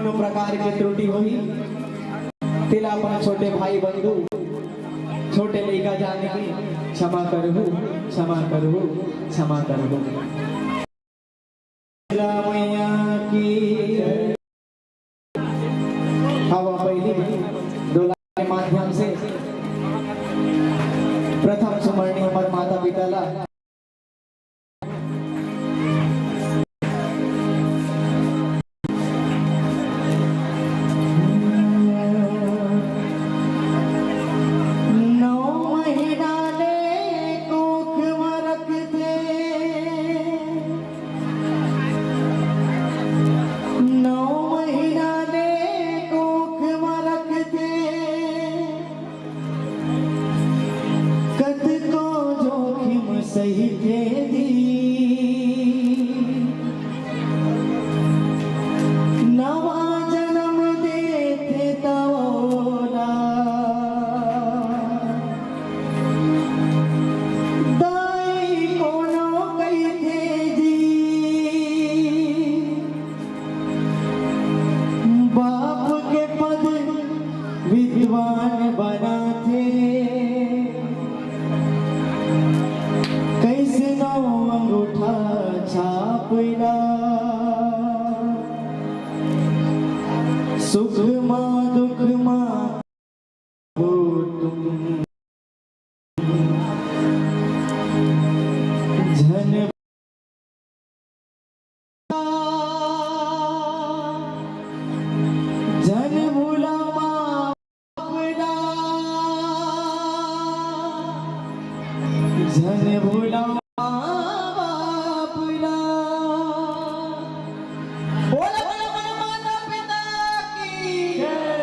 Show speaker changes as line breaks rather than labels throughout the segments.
कोनो प्रकार की त्रुटि हुई तिला अपन छोटे भाई बंधु छोटे लेगा जाने की क्षमा करहु क्षमा करहु क्षमा करहु। मैया की हवा पहली डोला के माध्यम से प्रथम सुमरणी हमारे माता पिता ला सही के दी नवा जन्म देते तोला दाई कोनो कही थे जी बाप के पद विद्वान बना थे अंगूठा छापना सुख मां दुख मां हो तुम झन झन भूला अपना झन भूला
बोला बोला बोला माता पिता की जय।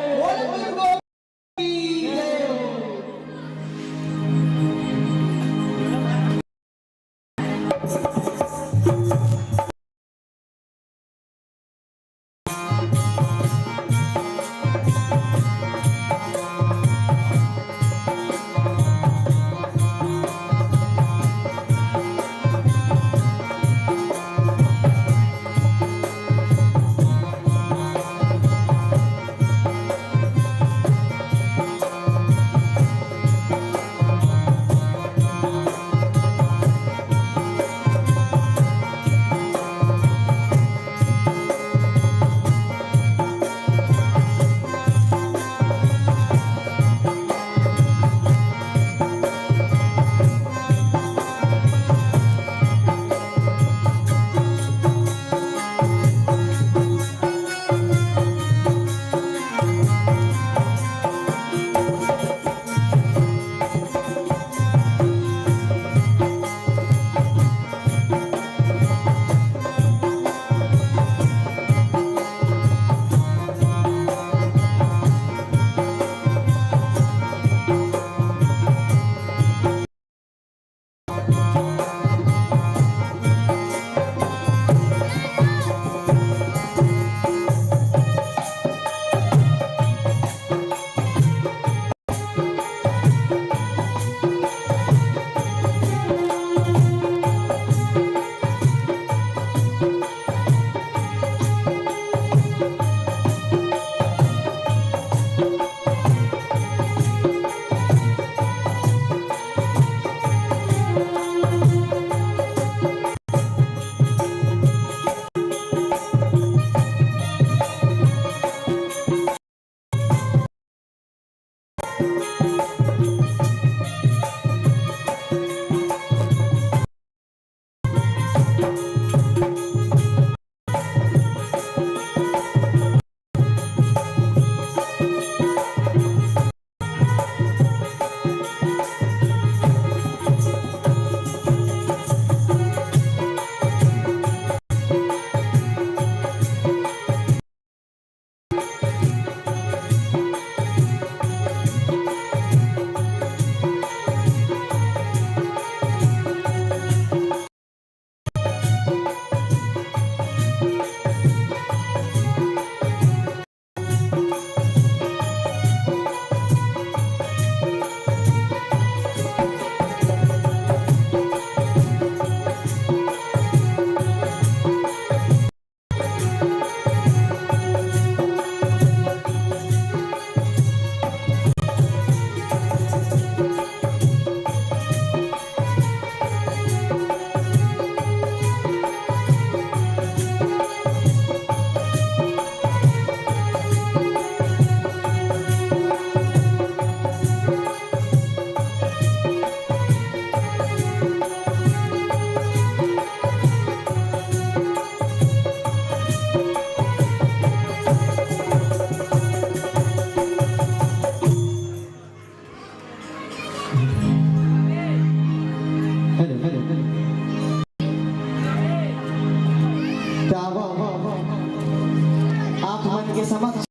मन के समक्ष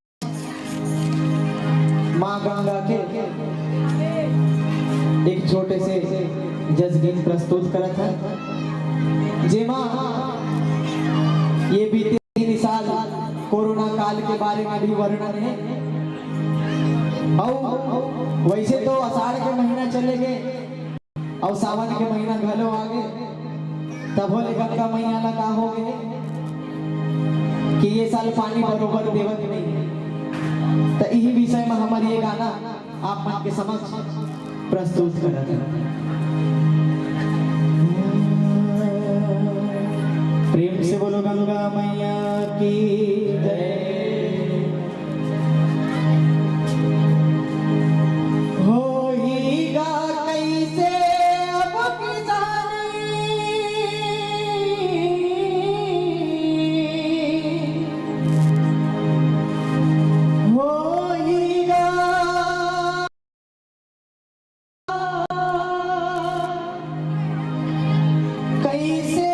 माँ गंगा के एक छोटे से जजगीत प्रस्तुत करत है। जेमा ये बीते 3 साल कोरोना काल के बारे में भी वर्णन है। और वैसे तो आषाढ़ के महीना चले गए और सावन के महीना घलो आ गए, तब होले गंगा मैया ला का हो गए कि ये साल पानी बरोबर देवत नहीं। तो यही विषय में हमारे ये गाना आप मन के समक्ष प्रस्तुत करते हैं। प्रेम से बोलो गंगा मैया की जय। होइगा कैसे अब किसानी, होइगा कैसे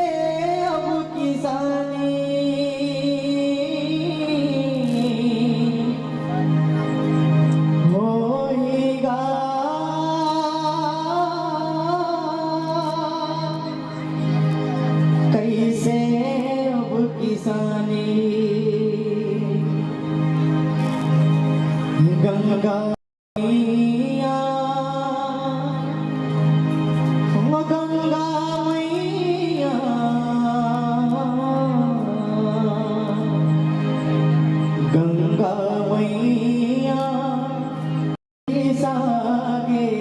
अब किसानी, होइगा कैसे अब किसानी। गंगा मैया, गंगा मैया, गंगा मैया सागे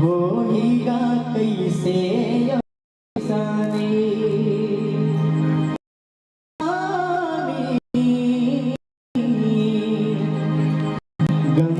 होइगा कैसे किसानी। गंगा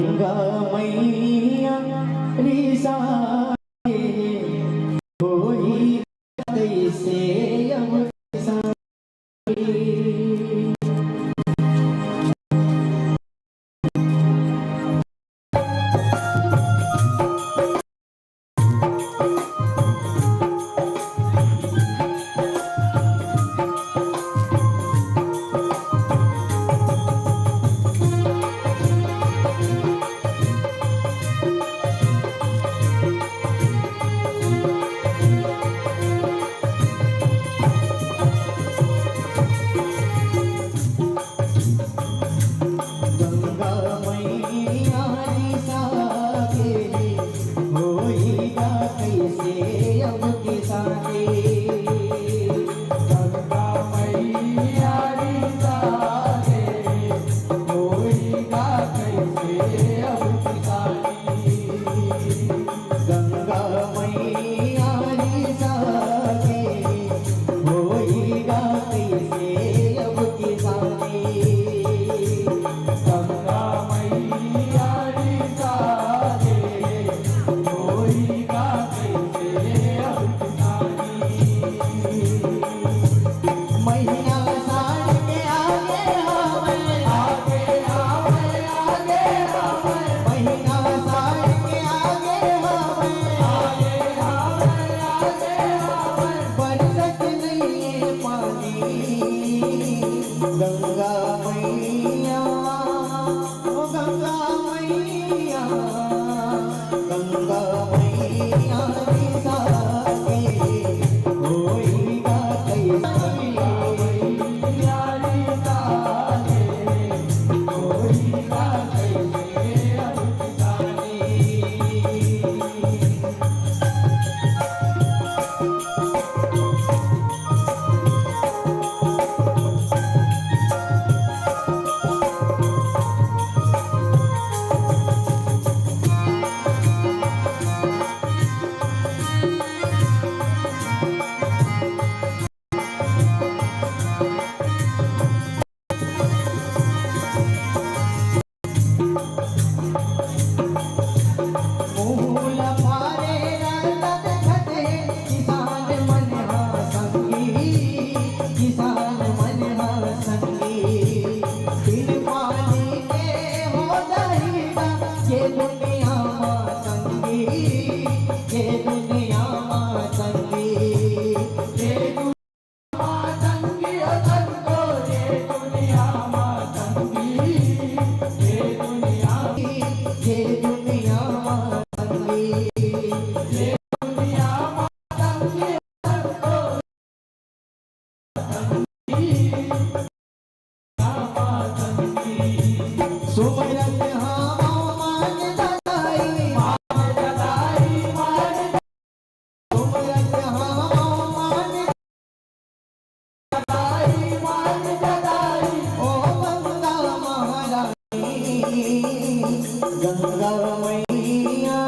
गंगा मैया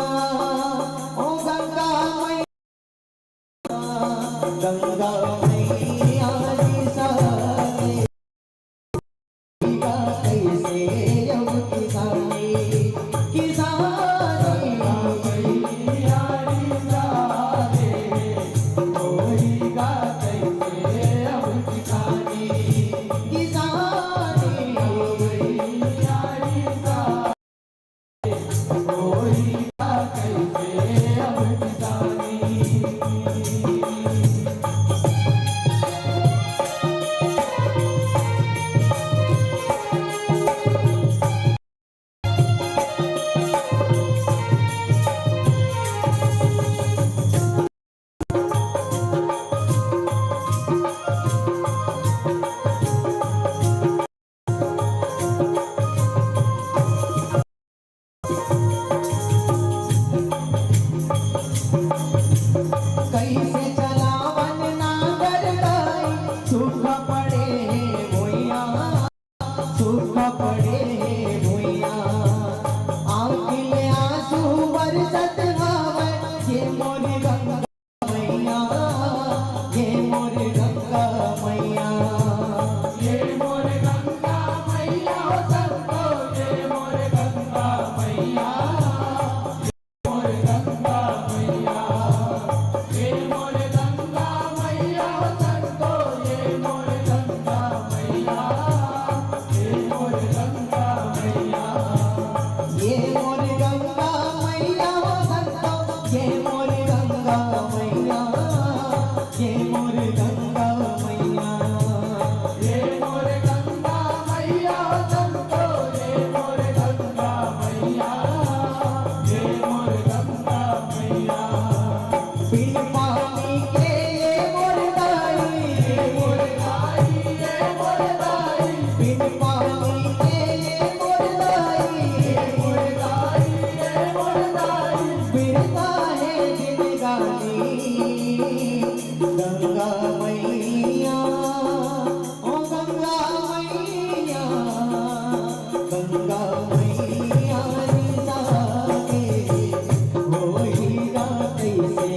ओ गंगा मैया गंगा मैया जी सहारे कैसे अब किसानी किसानी मैया जी सहारे होएगा कैसे अब किसानी किसानी मैया जी सहारे होएगा कैसे अब किसानी कैसे चलावन नागर गाई सूख पड़े भुइया सूख पड़े भुइया आंखिले आंसू बरसत हवे ये मोरी गंगा मैया ये मोरी गंगा मैया ये मोरी गंगा मैया हो सबको ये मोरी गंगा मैया मोरी गंगा मैया ये मोरे गंगा मैया हो सबको ये मोरे गंगा मैया ये मोरे गंगा मैया ये मोरे गंगा मैया हो सबको ये मोरे गंगा मैया ये मोरे गंगा मैया ये मोरे गंगा मैया हो सबको ये मोरे गंगा मैया ये मोरे गंगा मैया बिन पानी के ये मोर गाई ये मोर गाई ये मोर गाई बिन पानी के ये मोर गाई ये मोर गाई ये मोर गाई बिरता है जिंदगानी गंगा मैया ओ गंगा मैया गंगा मैया जी सहारे होएगा कैसे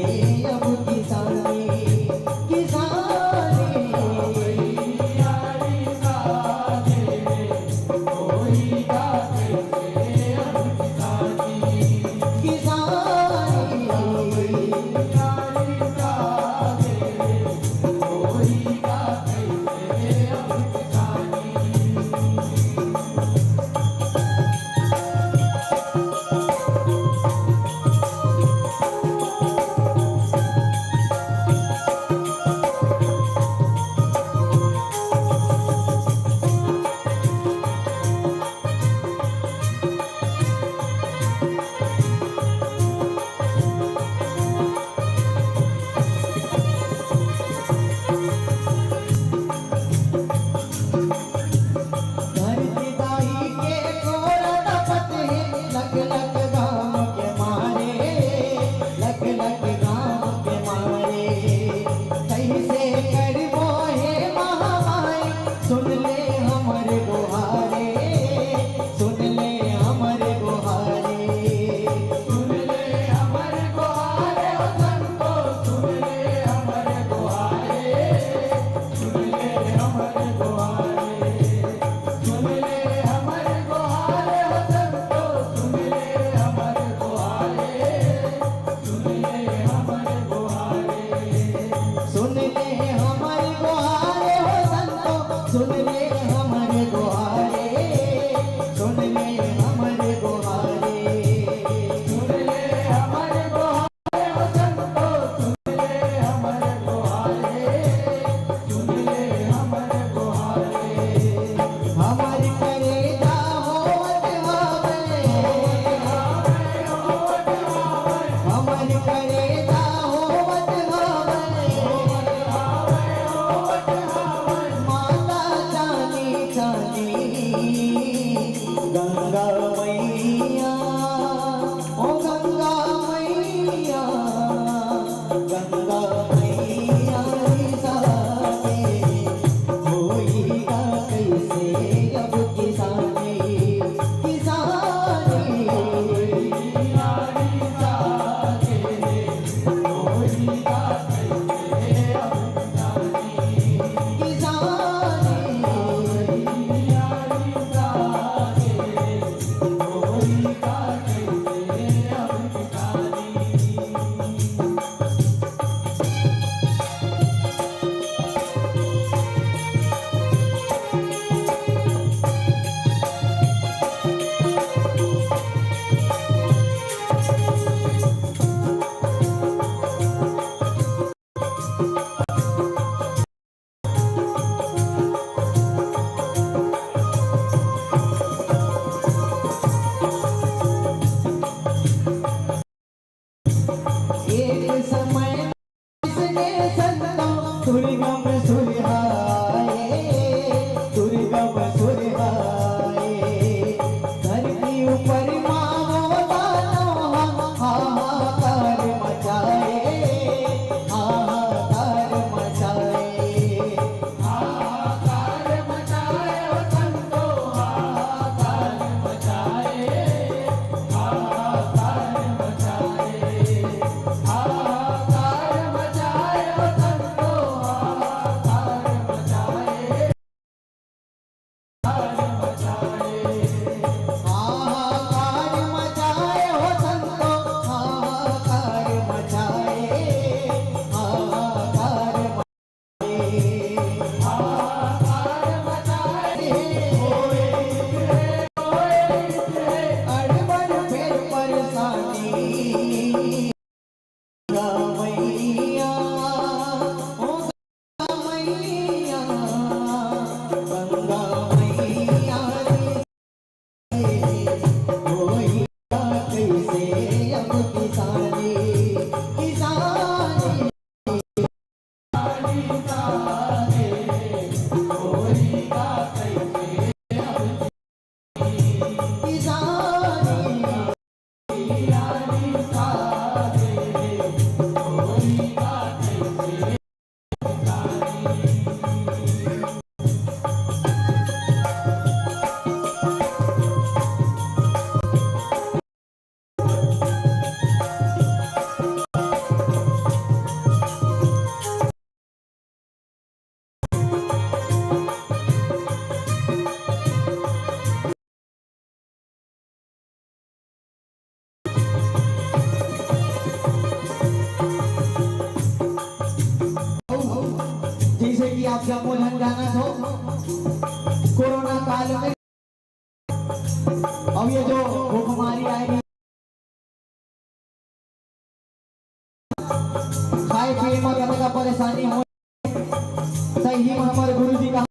अब किसानी किसानी मैया जी सहारे अब ये जो भूखमारी आएगी, खाए पिए में ज्यादा परेशानी हो, सही में हमारे गुरु जी का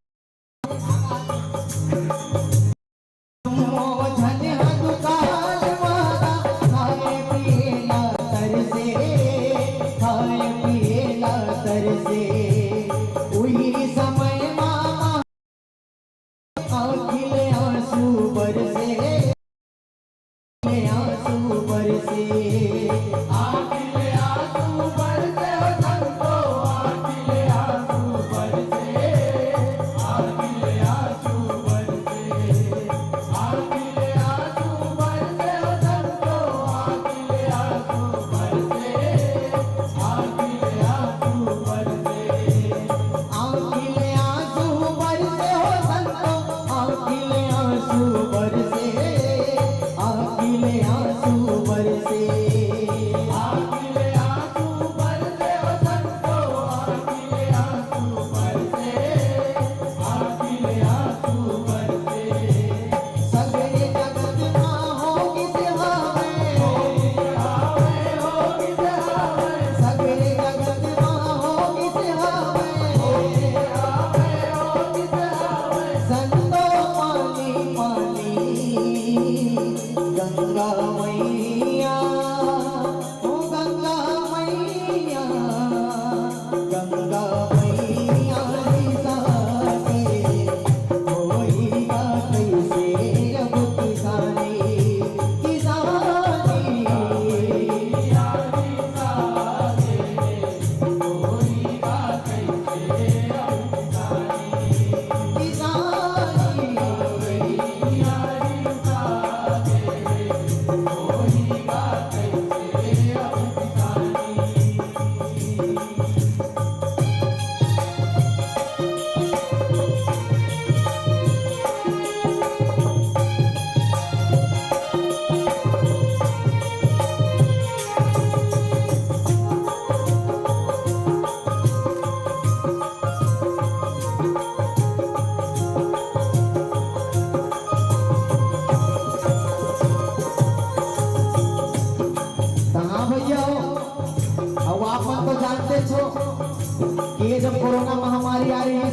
ये जब कोरोना महामारी आ रही है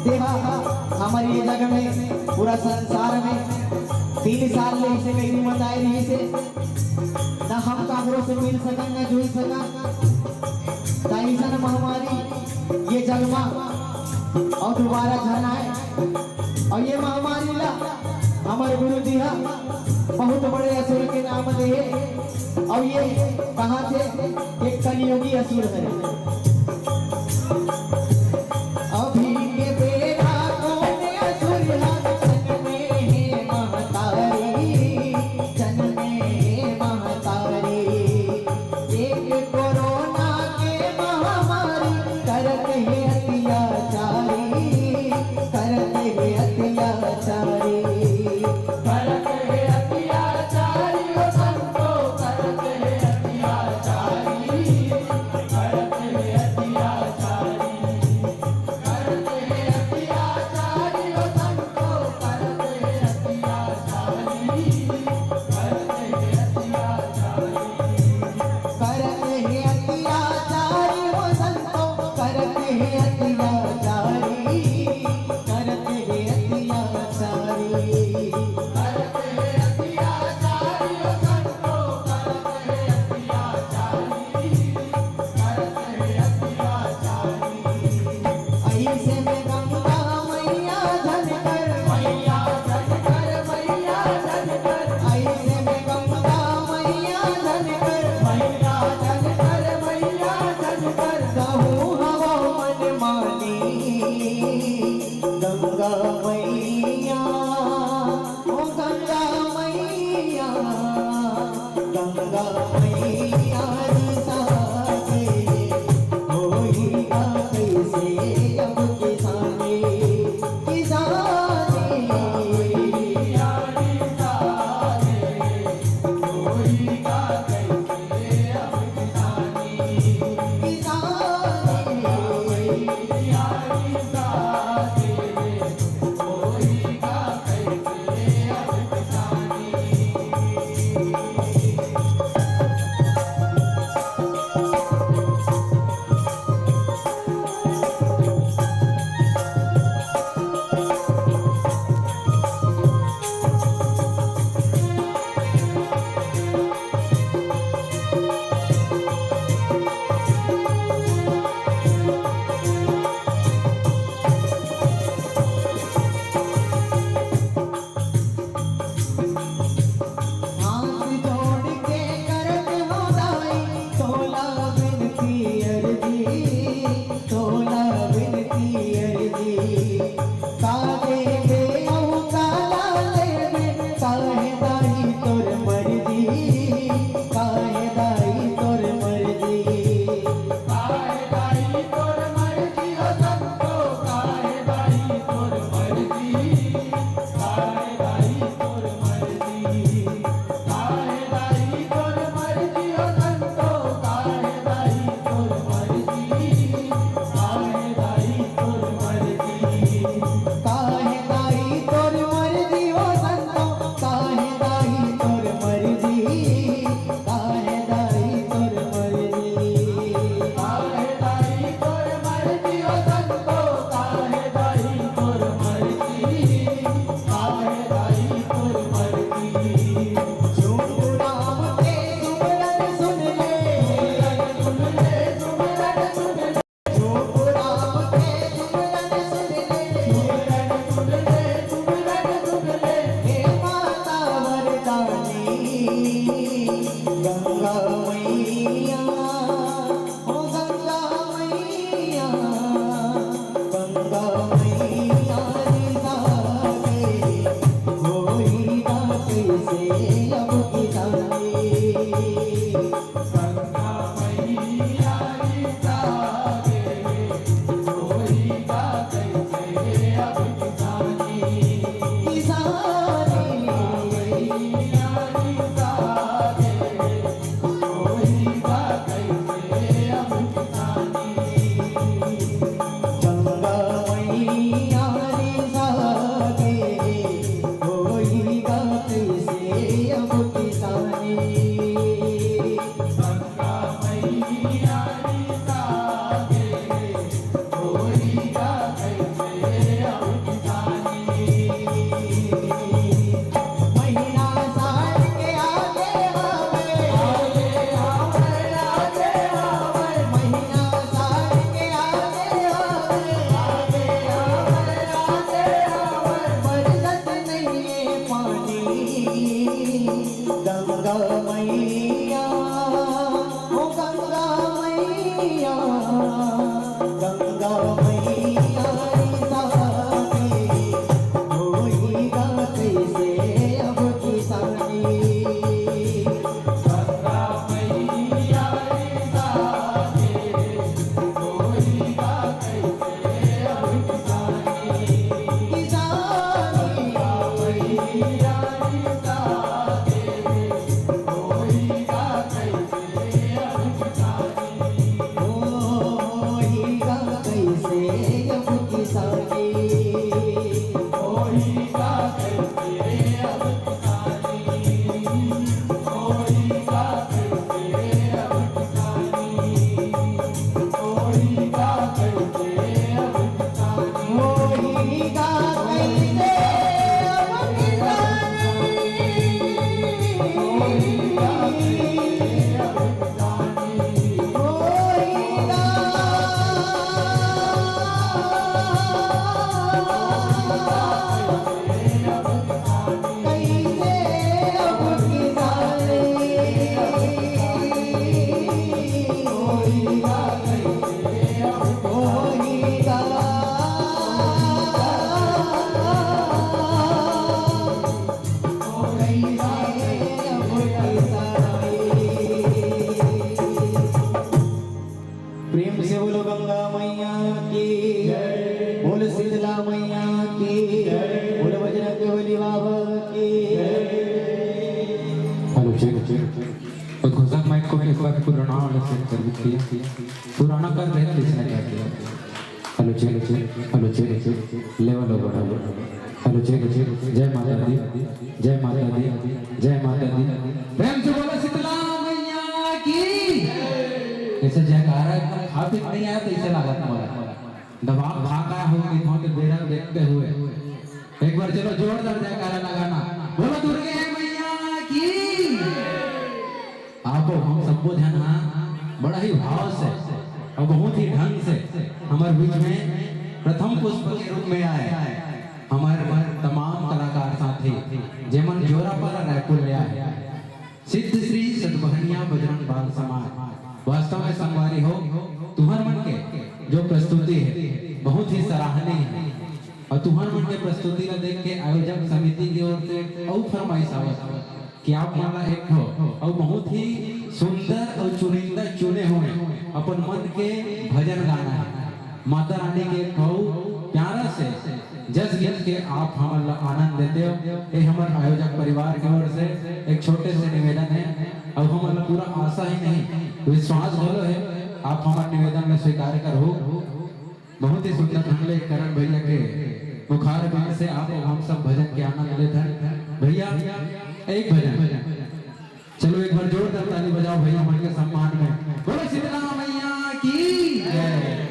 देखा हमारी ये जगह में पूरा संसार में 3 साल ले इसे कहीं मत आई रही से ना हम कागरों से मिल सका ना जुड़ सका ताइसन महामारी ये जग में और दोबारा जाना है। और ये महामारी ला हमारे गुरु जी बहुत बड़े असुर के नाम दे और ये कहाँ थे एक कलियुगी असुर है। प्रेम से बोलो गंगा मैया की जय, बोल शीतला मैया की जय, बोल बजरंग बली बाबा की
हेलो चेक और घोषक माइक को एक बार पुराना वाला सेट कर दिया पुराना कर रहे हैं इसने क्या किया hello check level over hello check जय माता दी जय माता दी जय माता दी प्रेम से बोलो शीतला मैया की ऐसे जयकारा एकदम खापित नहीं आया तो इसे लगा तुम्हारा दबाव भागा हो गई वहां के बेड़ा देखते हुए एक बार चलो जोरदार जयकारा लगाना बोलो दुर्गे मैया की आपको हम सबको ध्यान बड़ा ही भाव से और बहुत ही ढंग से हमारे बीच में प्रथम पुष्प के रूप में आए हमारे तमाम कलाकार साथी जेमन जोरा पर रायपुर ले आए सिद्ध श्री सतबहनिया बजरंग बाल समाज वास्तव में संगवारी हो तुम्हार मन के जो प्रस्तुति है बहुत ही सराहनीय है और तुम्हार मन के प्रस्तुति को देख के आयोजक समिति की ओर से और फरमाइश आवत कि आप माला एक हो और बहुत ही सुंदर और चुनिंदा चुने हुए अपन मन के भजन गाना है माता रानी के बहुत प्यारा से जस गीत के आप हमारा आनंद देते हो ये हमारे आयोजक परिवार की ओर से एक छोटे से निवेदन है अब हमारा पूरा आशा ही नहीं विश्वास बोलो है आप हमारे निवेदन में स्वीकार करो बहुत ही सुंदर ढंग से करण भैया के बुखार बिन से आप हम सब भजन के आनंद लेते हैं भैया एक भजन चलो एक बार जोरदार ताली बजाओ भैया मन के सम्मान में बोलो शीतला मैया की जय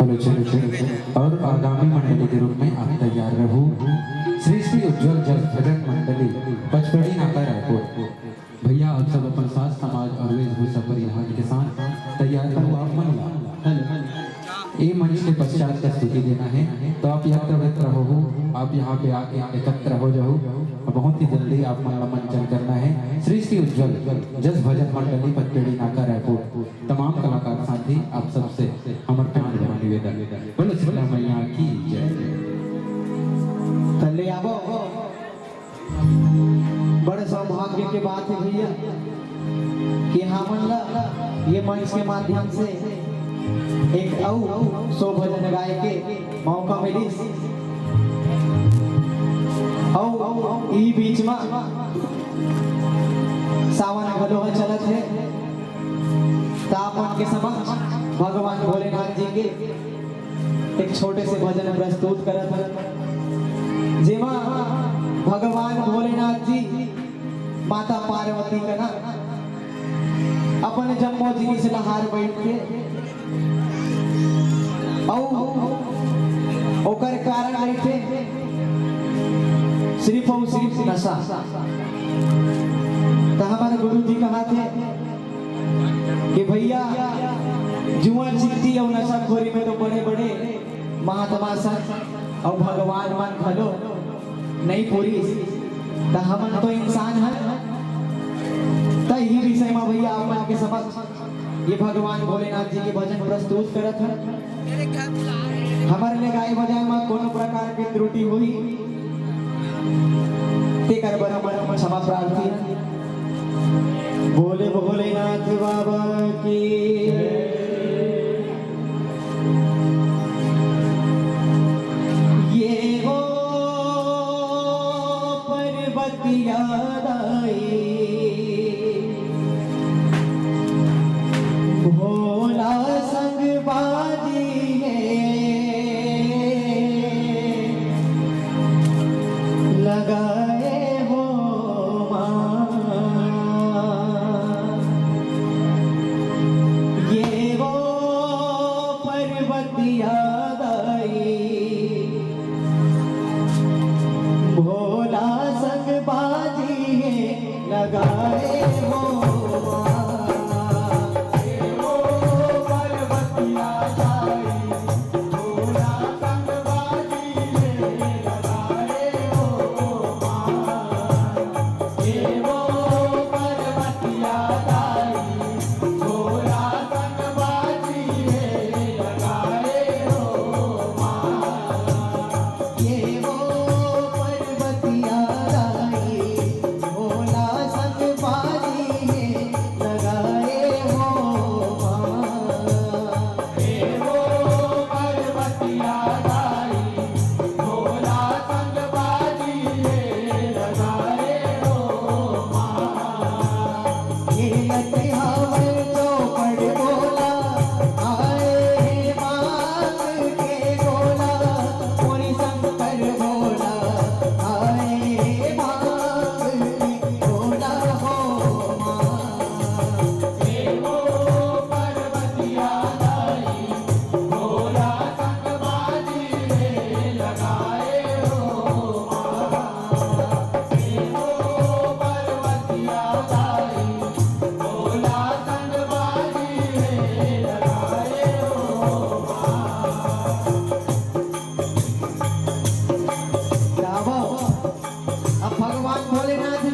और आगामी मंडली के रूप में आप तैयार रहो श्री श्री उज्जवल जल भजन मंडली पचपड़ी नाका रायपुर भैया आप सब अपन साथ समाज और वेशभूषा परिधान के साथ तैयार करो आप मन ये मंच के पश्चात का स्तुति देना है तो आप यत्र हो आप यहाँ पे आके एकत्र हो जाओ बहुत ही जल्दी आप मन मंचन करना है श्री श्री उज्जवल जस भजन मंडली पचपेड़ी नाका रायपुर तमाम कलाकार साथी आप सबसे हमारे प्यार भरा निवेदन बोलो शीतला मैया की जय
तल्ले आवो बड़े सौभाग्य की बात है भैया कि हमन ये मंच के माध्यम से एक सो भजन गाय के मौका मिली ई बीच में सावन घलो चलत है तापन के समक्ष भगवान भोलेनाथ जी के एक छोटे से भजन प्रस्तुत करत है जेमा भगवान भोलेनाथ जी माता पार्वती का ना अपने जम्मो जिनिस लहार बैठ के ओकर कारण रहते सिर्फ और सिर्फ नशा तो हमारे गुरु जी कहा थे कि भैया जुआ चिट्ठी और नशाखोरी में तो बड़े बड़े महात्मा संत और भगवान मन खलो नहीं पूरी तो हम तो इंसान है तो ही शर्मा भैया अपन के समक्ष ये भगवान भोलेनाथ जी के भजन प्रस्तुत करत है। हमारे ले गाय बजाए में कोनो प्रकार की त्रुटि हुई ते कर बर हमर क्षमा प्रार्थी है। बोले भोलेनाथ बाबा की ये वो पर्वत याद आई भोला संग बाजी लगाए हो ये वो पर्वत याद आई भोला संग बाजी लगाए हो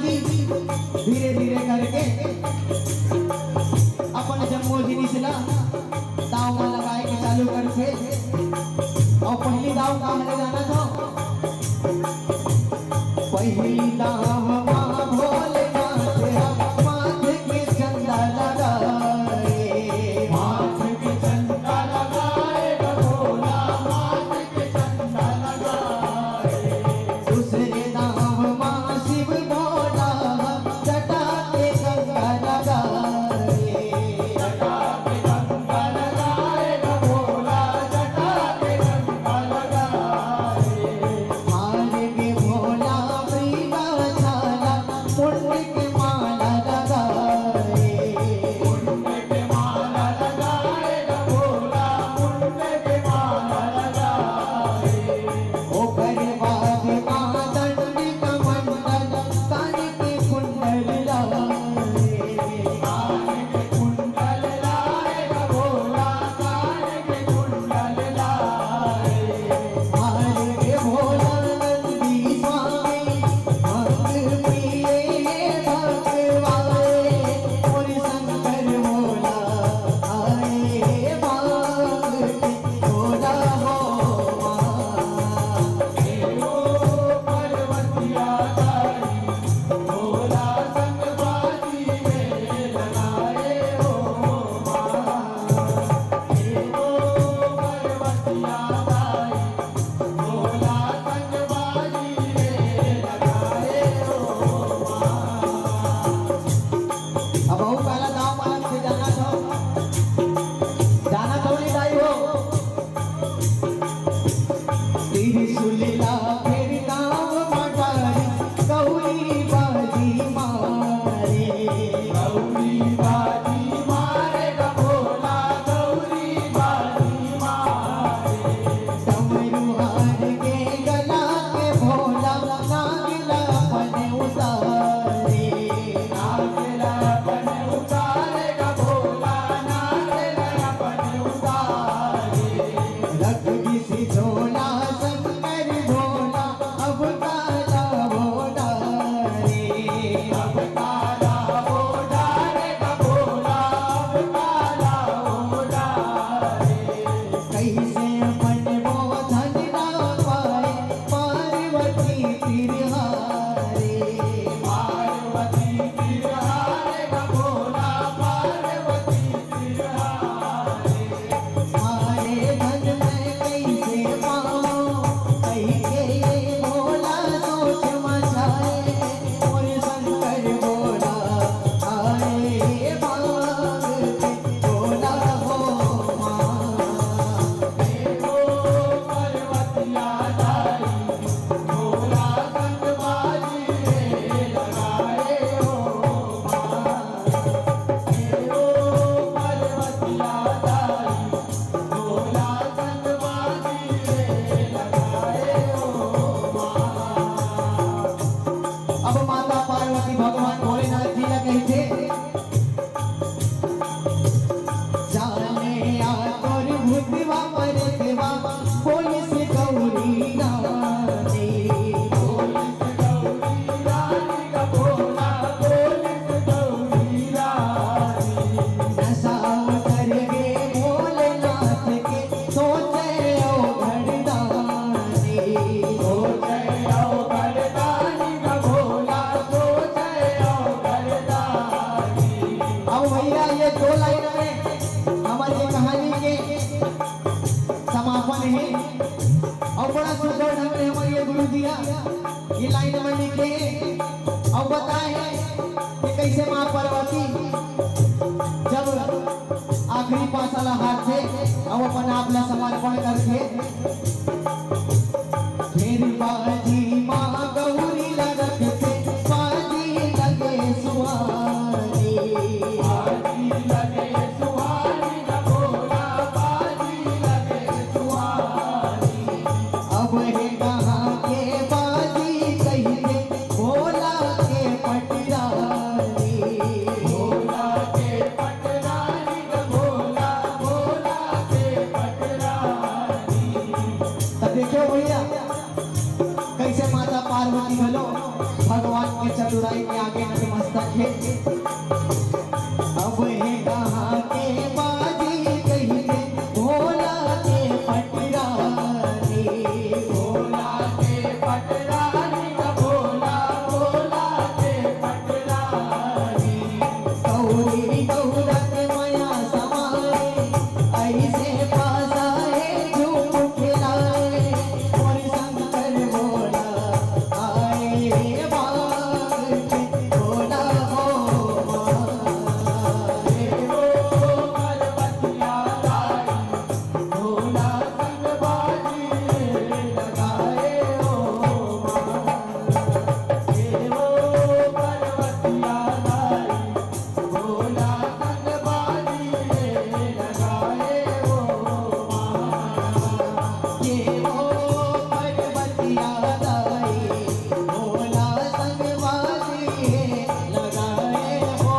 धीरे धीरे करके अपन जम्मू जिनिसला दाव में लगाए के चालू करके और पहली दाव कहाँ ले जाना था पहली दाव माँ भोलेनाथ माथे के चंदा लगाए माथे के चंदा लगाए भोला माथे के चंदा लगाए दूसरे दाव माँ शिव भोला जटा के गंगा लगा और भैया ये 2 लाइन में हमारी कहानी के समापन है और बड़ा सुंदर ढंग से हमारे ये गुरु दिया ये लाइन में लिखे और बताए कि कैसे माँ पार्वती जब आखिरी पासाला हाथ थे अब अपन आपला समर्पण करके फिर बाजी माँ गौरी लगते बाजी लगे सुहानी बाजी लगे सुहानी भोला बाजी लगे सुहानी अब है कहाँ के बाजी कहिए भोला के पटरानी भोला के पटरानी भोला भोला के पटरानी। तो देखो भैया कैसे माता पार्वती भलो भगवान के चतुराई के आगे नतमस्तक है। अब है कहाँ के बाजी कहिए भोला के पटरानी भोला के पटरानी भोला भोला के पटरानी। गौरी गौरत माया समाए ऐसे पासाए झूम खिलाए और शंकर भोला आए बाग के भोला हो पार्वतिया लाई भोला संग बाजी लगाए हो पार्वतिया लाई भोला संग बाजी लगाए हो ये वो पार्वतिया लाई भोला संग बाजी लगाए हो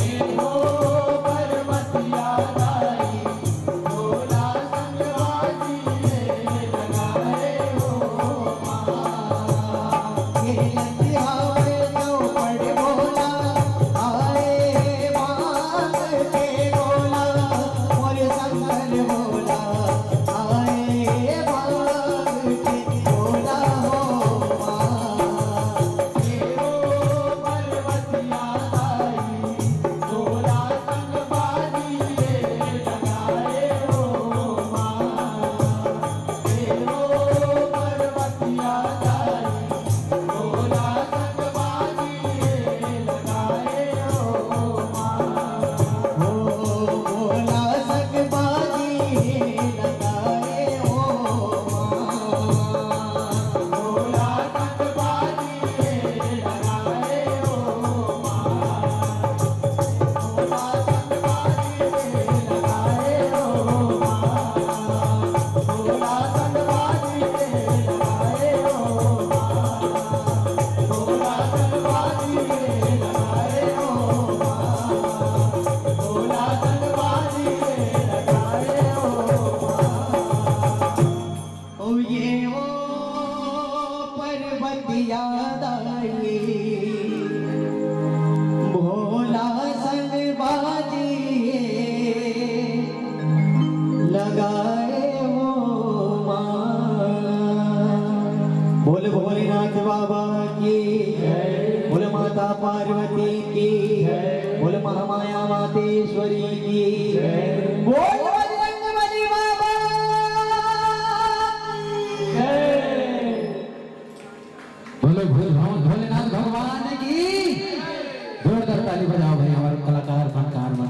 ये वो पार्वतिया लाई भोला संग बाजी लगाए हो ये लतिहावे तो पड़े भोला आए बाग के भोला और शंकर भोला आए बाग के भोला हो ये वो पार्वतिया लाई भोला संग बाजी लगाए हो ये वो पार्वतिया लाई भोला संग बाजी लगाए हो भोला संग बाजी लगाए हो भोला संग बाजी लगाए हो भोला संग बाजी लगाए हो भोला संग बाजी लगाए हो भोला संग बाजी लगाए हो भोला संग बाजी लगाए हो ओ ये ओ पार्वतिया लाई भोला संग बाजी लगाए हो बोले भोलेनाथ बाबा की बोले माता पार्वती की बोले महामाया मातेश्वरी की बोल बजरंगबली बाबा
बोलो भोलेनाथ भगवान की जोरदार ताली बजाओ भाई हमारे कलाकार फनकार मन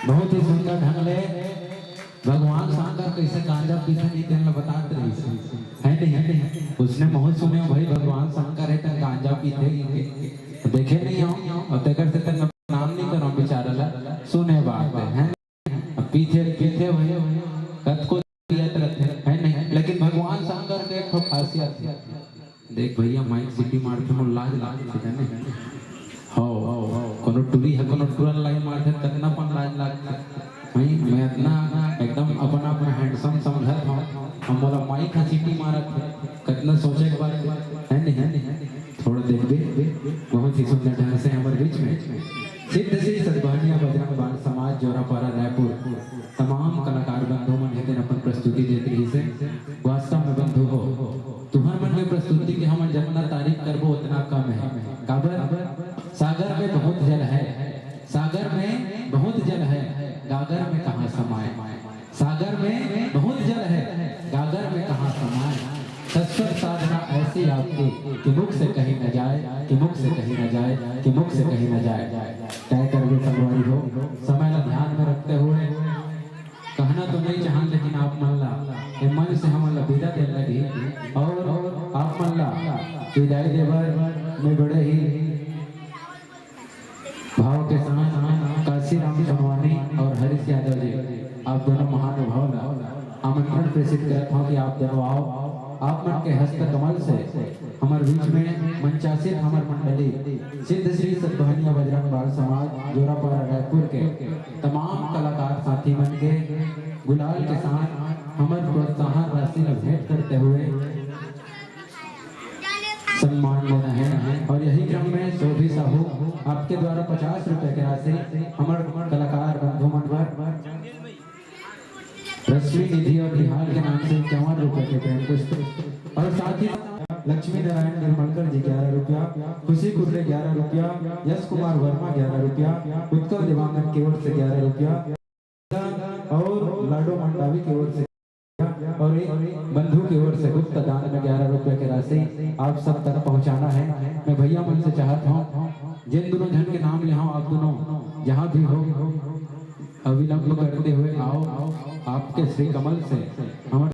बहुत ही सुंदर ढंग ले भगवान शंकर कैसे गांजा पीते नहीं तेन बताते रही है नहीं उसने बहुत सुने भाई भगवान शंकर है तो गांजा पीते देखे नहीं हो और तेकर से तेन नाम नहीं करो बेचारा ला सुने बात है पीछे पीछे भाई कत को दियत रहते है नहीं लेकिन भगवान शंकर के एक खासियत है देख भैया माइक सिटी मारते mo लाज लागते है नहीं हो कोनो टूरी है कोनो टूरन लाइन मारते कितना पन लाज लागते भाई मैं इतना एकदम अपना हैंडसम समझत हूं हम बोला माइक का सिटी मारत कितना सोचे के बात है नहीं थोड़ा देख दे बहुत ही सुंदर ढंग से हमारे बीच में सिद्ध श्री सद्भावनीय बजरंग बाल समाज जोरापारा रायपुर तमाम कलाकार बंधु मन हेतु अपन प्रस्तुति देते ही से वास्तव में बंधु हो तुम्हार मन में प्रस्तुति के हम जितना तारीफ करबो उतना कम है काबर सागर में बहुत जल है, सागर में बहुत जल है, गागर में कहाँ समाए। सागर में बहुत जल है, गागर में कहाँ समाए। शाश्वत साधना ऐसी आपकी कि मुख से कहीं न जाए, कि मुख से कहीं न जाए, कि मुख से कहीं न जाए। तय करके संगवारी हो, समय ला ध्यान में रखते हुए कहना तो नहीं चाहन, लेकिन आप मन ला ये मन से हम ला विदा दे लगी, और आप मन ला विदाई देवर में बड़े ही भाव के साथ काशी राम चौहानी और हरीश यादव जी आप दोनों महानुभाव ला आमंत्रण प्रेषित करता हूँ कि आप दोनों आओ। आप मन के हस्त कमल से हमारे बीच में मंचासीन हमार मंडली सिद्ध श्री सद्भावनीय बजरंग बाल समाज जोरापाड़ा रायपुर के तमाम कलाकार साथी मन के गुलाल के साथ हमारे प्रोत्साहन राशि का भेंट करते हुए सम्मान लेना है। और यही क्रम में शोभी साहू आपके द्वारा 50 रुपए की राशि हमारे कलाकार बंधु मनवर रश्मि निधि और निहाल के नाम से 51 रुपए के प्रेम पुष्प, और साथ ही लक्ष्मी नारायण निर्मलकर जी 11 रुपया, खुशी कुर्रे 11 रुपया, यश कुमार वर्मा 11 रुपया, उत्कल दिवांगन की ओर से 11 रुपया, और लाडो मंडावी की ओर से, और एक बंधु की ओर से गुप्त दान में 11 रुपए की राशि आप सब तक पहुंचाना है। मैं भैया मन से चाहता हूँ जिन दोनों जन के नाम ले आप दोनों जहाँ भी हो अविलंब करते हुए आओ, आपके श्री कमल से हमारे